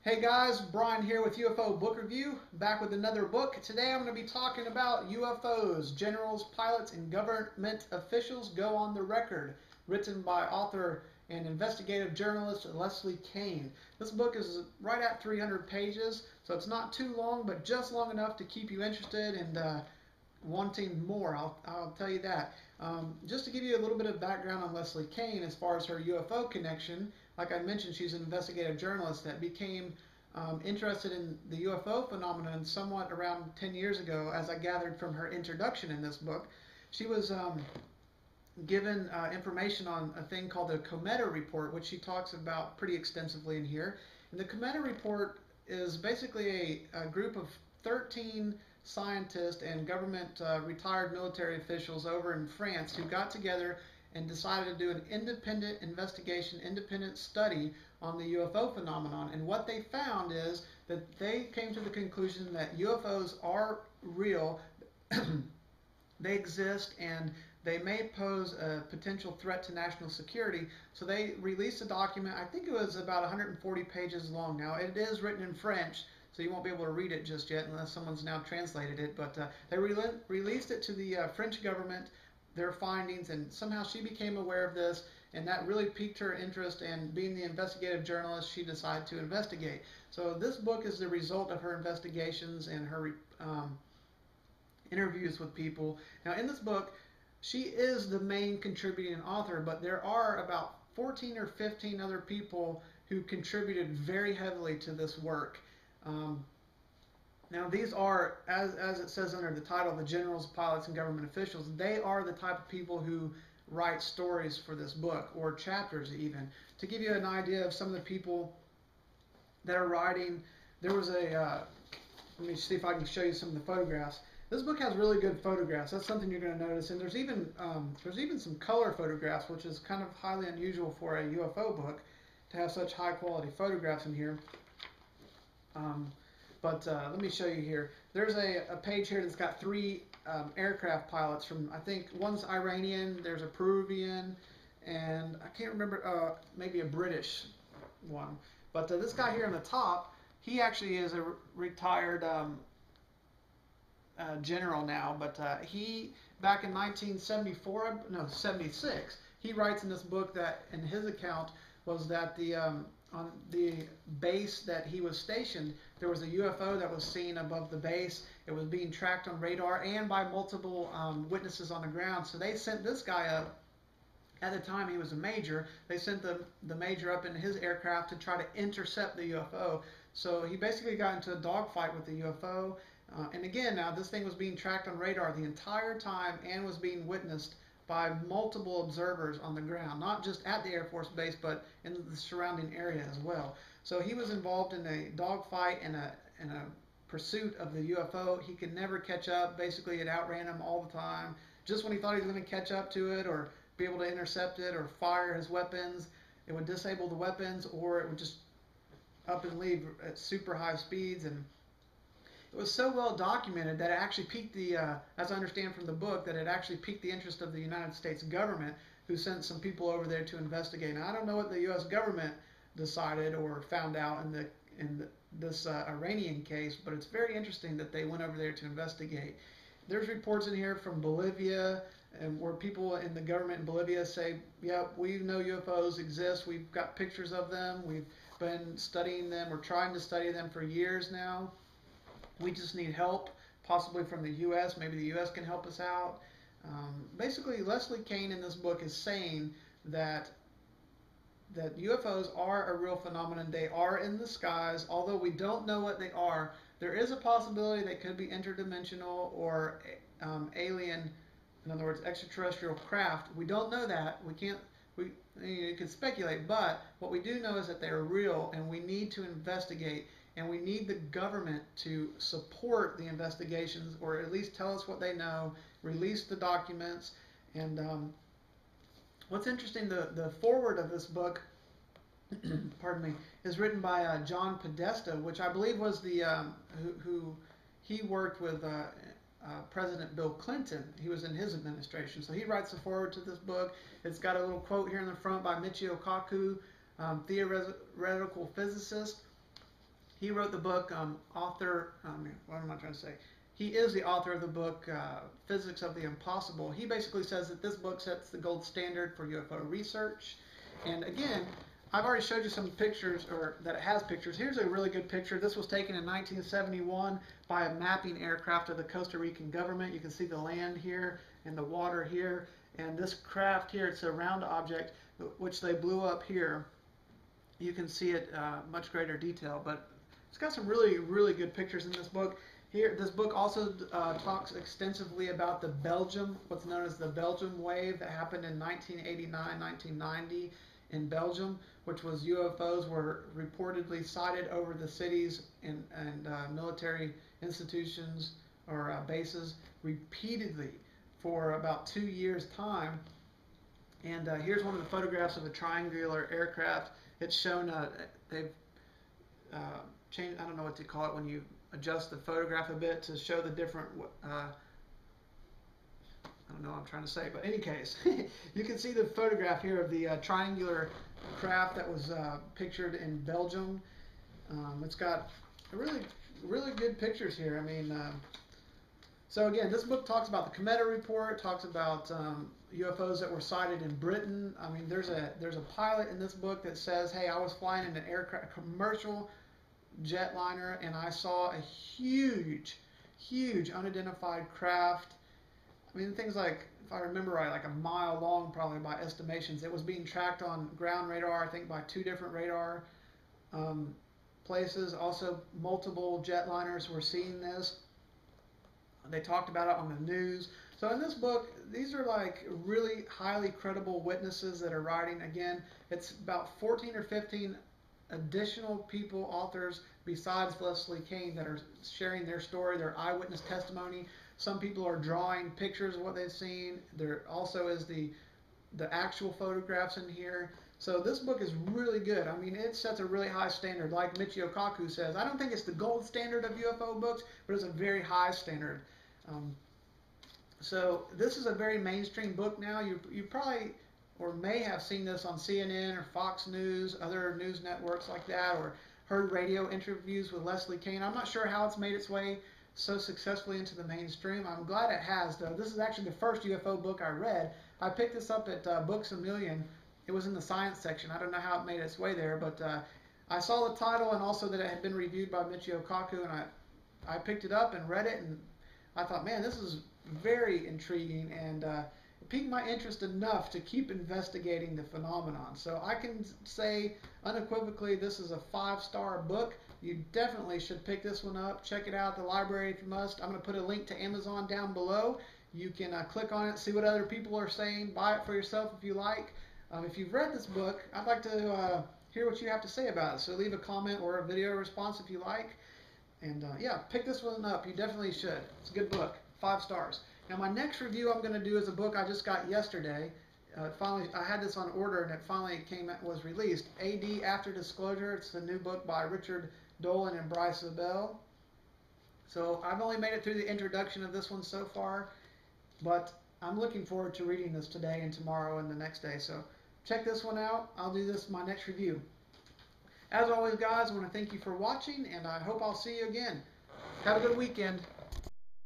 Hey guys, Brian here with UFO Book Review, back with another book. Today I'm going to be talking about UFOs, Generals, Pilots, and Government Officials Go on the Record, written by author and investigative journalist Leslie Kean. This book is right at 300 pages, so it's not too long, but just long enough to keep you interested and wanting more, I'll tell you that. Just to give you a little bit of background on Leslie Kean as far as her UFO connection, like I mentioned, she's an investigative journalist that became interested in the UFO phenomenon somewhat around 10 years ago, as I gathered from her introduction in this book. She was given information on a thing called the Cometa Report, which she talks about pretty extensively in here. And the Cometa Report is basically a group of 13 scientists and government retired military officials over in France who got together and decided to do an independent investigation, independent study on the UFO phenomenon. And what they found is that they came to the conclusion that UFOs are real, they exist, and they may pose a potential threat to national security. So they released a document, I think it was about 140 pages long. Now it is written in French, so you won't be able to read it just yet unless someone's now translated it, but they released it to the French government, their findings, and somehow she became aware of this, and that really piqued her interest, and being the investigative journalist, she decided to investigate. So this book is the result of her investigations and her interviews with people. Now in this book, she is the main contributing author, but there are about 14 or 15 other people who contributed very heavily to this work. Now these are, as it says under the title, the generals, pilots, and government officials. They are the type of people who write stories for this book, or chapters even. To give you an idea of some of the people that are writing, there was a, let me see if I can show you some of the photographs. This book has really good photographs. That's something you're going to notice. And there's even some color photographs, which is kind of highly unusual for a UFO book to have such high quality photographs in here. Let me show you here. There's a page here that's got three aircraft pilots from, I think one's Iranian, there's a Peruvian, and I can't remember, maybe a British one. But this guy here on the top, he actually is a retired general now, but he, back in 1974, no, 76, he writes in this book that, in his account, was that on the base that he was stationed, there was a UFO that was seen above the base. It was being tracked on radar and by multiple witnesses on the ground. So they sent this guy up. At the time, he was a major. They sent the major up in his aircraft to try to intercept the UFO. So he basically got into a dogfight with the UFO. And again, now this thing was being tracked on radar the entire time and was being witnessed by multiple observers on the ground, not just at the Air Force Base, but in the surrounding area as well. So he was involved in a dogfight and a pursuit of the UFO. He could never catch up. Basically, it outran him all the time. Just when he thought he was going to catch up to it or be able to intercept it or fire his weapons, it would disable the weapons, or it would just up and leave at super high speeds. And it was so well documented that it actually piqued the, as I understand from the book, that it actually piqued the interest of the United States government, who sent some people over there to investigate. Now I don't know what the U.S. government decided or found out in this Iranian case, but it's very interesting that they went over there to investigate. There's reports in here from Bolivia, and where people in the government in Bolivia say, yeah, we know UFOs exist. We've got pictures of them. We've been studying them. We're trying to study them for years now. We just need help, possibly from the U.S. Maybe the U.S. can help us out. Basically, Leslie Kean in this book is saying that UFOs are a real phenomenon. They are in the skies. Although we don't know what they are, there is a possibility they could be interdimensional or alien, in other words, extraterrestrial craft. We don't know that. You can speculate, but what we do know is that they are real, and we need to investigate. And we need the government to support the investigations, or at least tell us what they know, release the documents. And what's interesting, the foreword of this book, pardon me, is written by John Podesta, which I believe was the who he worked with President Bill Clinton. He was in his administration, so he writes the foreword to this book. It's got a little quote here in the front by Michio Kaku, theoretical physicist. He wrote the book, what am I trying to say? He is the author of the book, Physics of the Impossible. He basically says that this book sets the gold standard for UFO research. And again, I've already showed you some pictures, or that it has pictures. Here's a really good picture. This was taken in 1971 by a mapping aircraft of the Costa Rican government. You can see the land here and the water here. And this craft here, it's a round object, which they blew up here. You can see it much greater detail, but it's got some really, really good pictures in this book. Here, this book also talks extensively about the Belgium, what's known as the Belgium wave that happened in 1989, 1990 in Belgium, which was UFOs were reportedly sighted over the cities and military institutions or bases repeatedly for about 2 years' time. And here's one of the photographs of a triangular aircraft. It's shown, they've changed, I don't know what to call it when you adjust the photograph a bit to show the different, I don't know what I'm trying to say, but in any case, you can see the photograph here of the triangular craft that was pictured in Belgium. It's got really, really good pictures here. I mean, so again, this book talks about the Cometa report, talks about UFOs that were sighted in Britain. I mean, there's a pilot in this book that says, hey, I was flying in an aircraft, a commercial jetliner, and I saw a huge, huge unidentified craft. I mean, things like, if I remember right, like a mile long probably by estimations. It was being tracked on ground radar, I think by 2 different radar places. Also, multiple jetliners were seeing this. They talked about it on the news. So in this book, these are like really highly credible witnesses that are writing. Again, it's about 14 or 15 additional people, authors, besides Leslie Kean, that are sharing their story, their eyewitness testimony. Some people are drawing pictures of what they've seen. There also is the actual photographs in here. So this book is really good. I mean, it sets a really high standard. Like Michio Kaku says, I don't think it's the gold standard of UFO books, but it's a very high standard. So this is a very mainstream book now. You probably or may have seen this on CNN or Fox News, other news networks like that, or heard radio interviews with Leslie Kean. I'm not sure how it's made its way so successfully into the mainstream. I'm glad it has, though. This is actually the first UFO book I read. I picked this up at Books A Million. It was in the science section. I don't know how it made its way there, but I saw the title and also that it had been reviewed by Michio Kaku, and I picked it up and read it, and I thought, man, this is very intriguing, and it piqued my interest enough to keep investigating the phenomenon. So I can say unequivocally this is a 5-star book. You definitely should pick this one up. Check it out at the library if you must. I'm going to put a link to Amazon down below. You can click on it, see what other people are saying, buy it for yourself if you like. If you've read this book, I'd like to hear what you have to say about it. So leave a comment or a video response if you like. And yeah, pick this one up. You definitely should. It's a good book. 5 stars. Now my next review I'm going to do is a book I just got yesterday. Finally, I had this on order and it finally was released. AD After Disclosure. It's the new book by Richard Dolan and Bryce Zabel. So I've only made it through the introduction of this one so far, but I'm looking forward to reading this today and tomorrow and the next day. So check this one out. I'll do this my next review. As always, guys, I want to thank you for watching, and I hope I'll see you again. Have a good weekend.